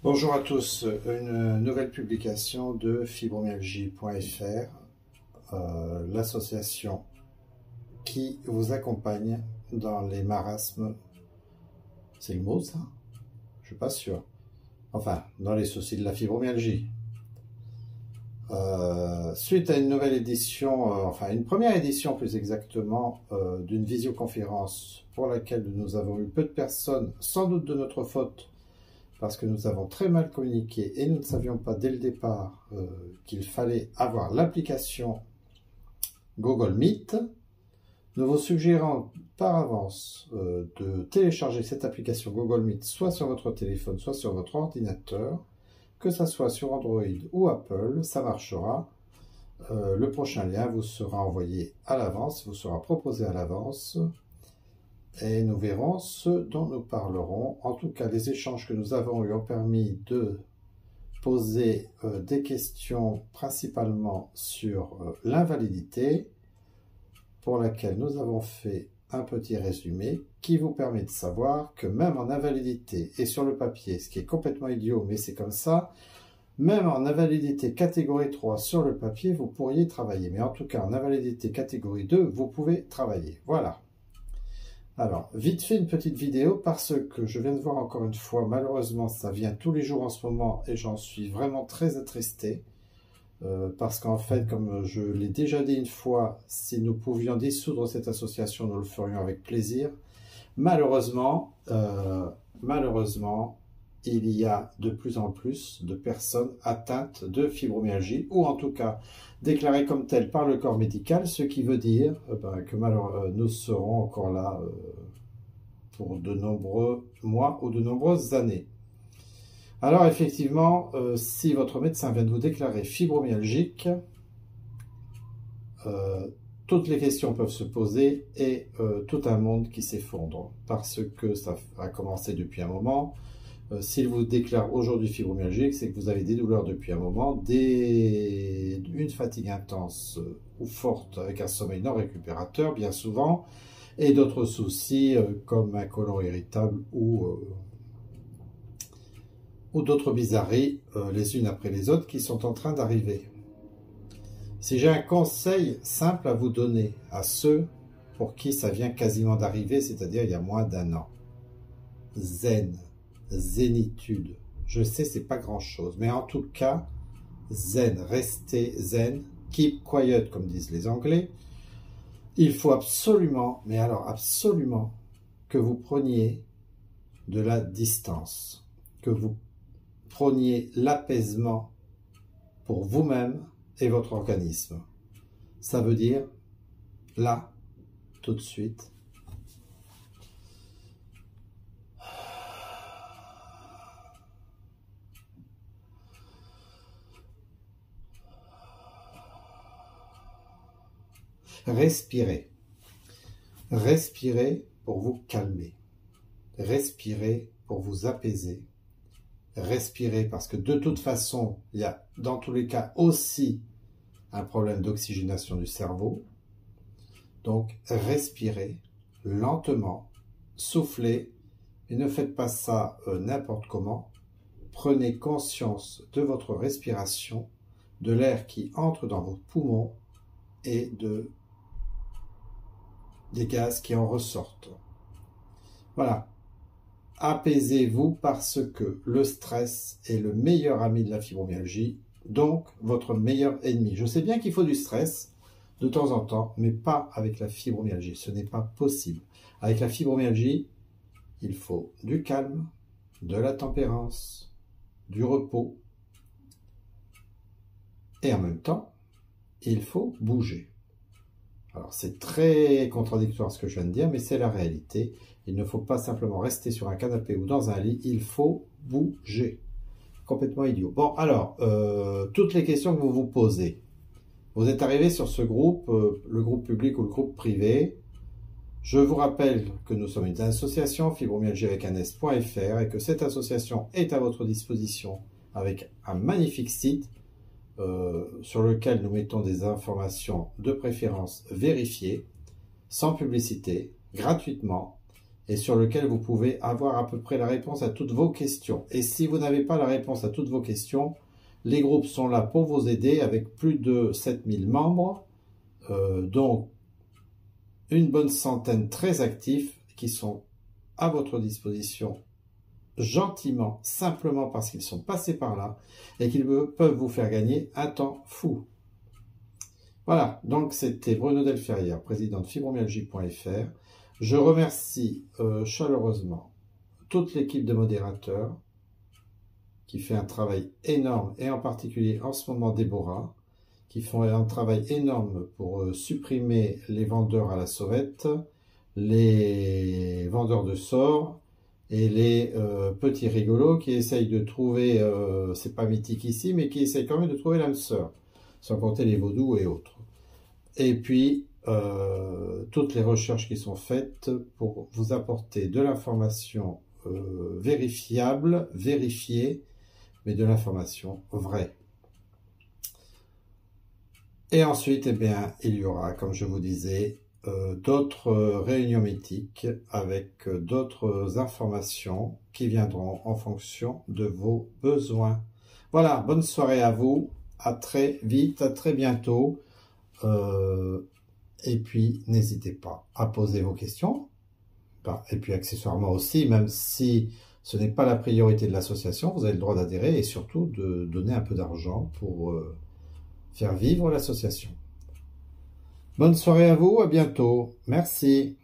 Bonjour à tous, une nouvelle publication de fibromyalgie.fr, l'association qui vous accompagne dans les marasmes, c'est le mot ça? Je suis pas sûr. Enfin, dans les soucis de la fibromyalgie. Suite à une nouvelle édition, enfin une première édition plus exactement, d'une visioconférence pour laquelle nous avons eu peu de personnes, sans doute de notre faute, parce que nous avons très mal communiqué et nous ne savions pas dès le départ qu'il fallait avoir l'application Google Meet. Nous vous suggérons par avance de télécharger cette application Google Meet soit sur votre téléphone, soit sur votre ordinateur, que ce soit sur Android ou Apple, ça marchera. Le prochain lien vous sera envoyé à l'avance, vous sera proposé à l'avance. Et nous verrons ce dont nous parlerons. En tout cas, les échanges que nous avons eus ont permis de poser des questions principalement sur l'invalidité, pour laquelle nous avons fait un petit résumé qui vous permet de savoir que même en invalidité et sur le papier, ce qui est complètement idiot, mais c'est comme ça, même en invalidité catégorie 3 sur le papier, vous pourriez travailler. Mais en tout cas, en invalidité catégorie 2, vous pouvez travailler. Voilà. Alors, vite fait une petite vidéo parce que je viens de voir encore une fois, malheureusement ça vient tous les jours en ce moment et j'en suis vraiment très attristé parce qu'en fait, comme je l'ai déjà dit une fois, si nous pouvions dissoudre cette association, nous le ferions avec plaisir. Malheureusement, il y a de plus en plus de personnes atteintes de fibromyalgie, ou en tout cas déclarées comme telles par le corps médical, ce qui veut dire que nous serons encore là pour de nombreux mois ou de nombreuses années. Alors effectivement, si votre médecin vient de vous déclarer fibromyalgique, toutes les questions peuvent se poser et tout un monde qui s'effondre, parce que ça a commencé depuis un moment. S'il vous déclare aujourd'hui fibromyalgique, c'est que vous avez des douleurs depuis un moment, une fatigue intense ou forte avec un sommeil non récupérateur, bien souvent, et d'autres soucis comme un côlon irritable ou d'autres bizarreries, les unes après les autres, qui sont en train d'arriver. Si j'ai un conseil simple à vous donner à ceux pour qui ça vient quasiment d'arriver, c'est-à-dire il y a moins d'un an, zen, zénitude. Je sais, c'est pas grand-chose, mais en tout cas, zen, restez zen, keep quiet, comme disent les Anglais. Il faut absolument, mais alors absolument, que vous preniez de la distance, que vous preniez l'apaisement pour vous-même et votre organisme. Ça veut dire, là, tout de suite, respirez. Respirez pour vous calmer. Respirez pour vous apaiser. Respirez parce que de toute façon, il y a dans tous les cas aussi un problème d'oxygénation du cerveau. Donc respirez lentement, soufflez et ne faites pas ça n'importe comment. Prenez conscience de votre respiration, de l'air qui entre dans vos poumons et des gaz qui en ressortent. Voilà. Apaisez-vous parce que le stress est le meilleur ami de la fibromyalgie, donc votre meilleur ennemi. Je sais bien qu'il faut du stress de temps en temps, mais pas avec la fibromyalgie. Ce n'est pas possible. Avec la fibromyalgie, il faut du calme, de la tempérance, du repos, et en même temps, il faut bouger. Alors c'est très contradictoire ce que je viens de dire, mais c'est la réalité. Il ne faut pas simplement rester sur un canapé ou dans un lit, il faut bouger. Complètement idiot. Bon, alors, toutes les questions que vous vous posez. Vous êtes arrivé sur ce groupe, le groupe public ou le groupe privé. Je vous rappelle que nous sommes une association, fibromyalgie avec un S.fr, et que cette association est à votre disposition avec un magnifique site sur lequel nous mettons des informations de préférence vérifiées, sans publicité, gratuitement, et sur lequel vous pouvez avoir à peu près la réponse à toutes vos questions. Et si vous n'avez pas la réponse à toutes vos questions, les groupes sont là pour vous aider avec plus de 7000 membres, dont une bonne centaine très actifs qui sont à votre disposition gentiment, simplement parce qu'ils sont passés par là et qu'ils peuvent vous faire gagner un temps fou. Voilà, donc c'était Bruno Delferrière, président de fibromyalgie.fr. Je remercie chaleureusement toute l'équipe de modérateurs qui fait un travail énorme, et en particulier en ce moment Déborah, qui font un travail énorme pour supprimer les vendeurs à la sauvette, les vendeurs de sorts et les petits rigolos qui essayent de trouver, c'est pas mythique ici, mais qui essayent quand même de trouver l'âme sœur, sans compter les vaudous et autres. Et puis, toutes les recherches qui sont faites pour vous apporter de l'information vérifiable, vérifiée, mais de l'information vraie. Et ensuite, eh bien, il y aura, comme je vous disais, d'autres réunions mythiques avec d'autres informations qui viendront en fonction de vos besoins. Voilà, bonne soirée à vous, à très vite, à très bientôt. Et puis, n'hésitez pas à poser vos questions. Et puis, accessoirement aussi, même si ce n'est pas la priorité de l'association, vous avez le droit d'adhérer et surtout de donner un peu d'argent pour faire vivre l'association. Bonne soirée à vous, à bientôt. Merci.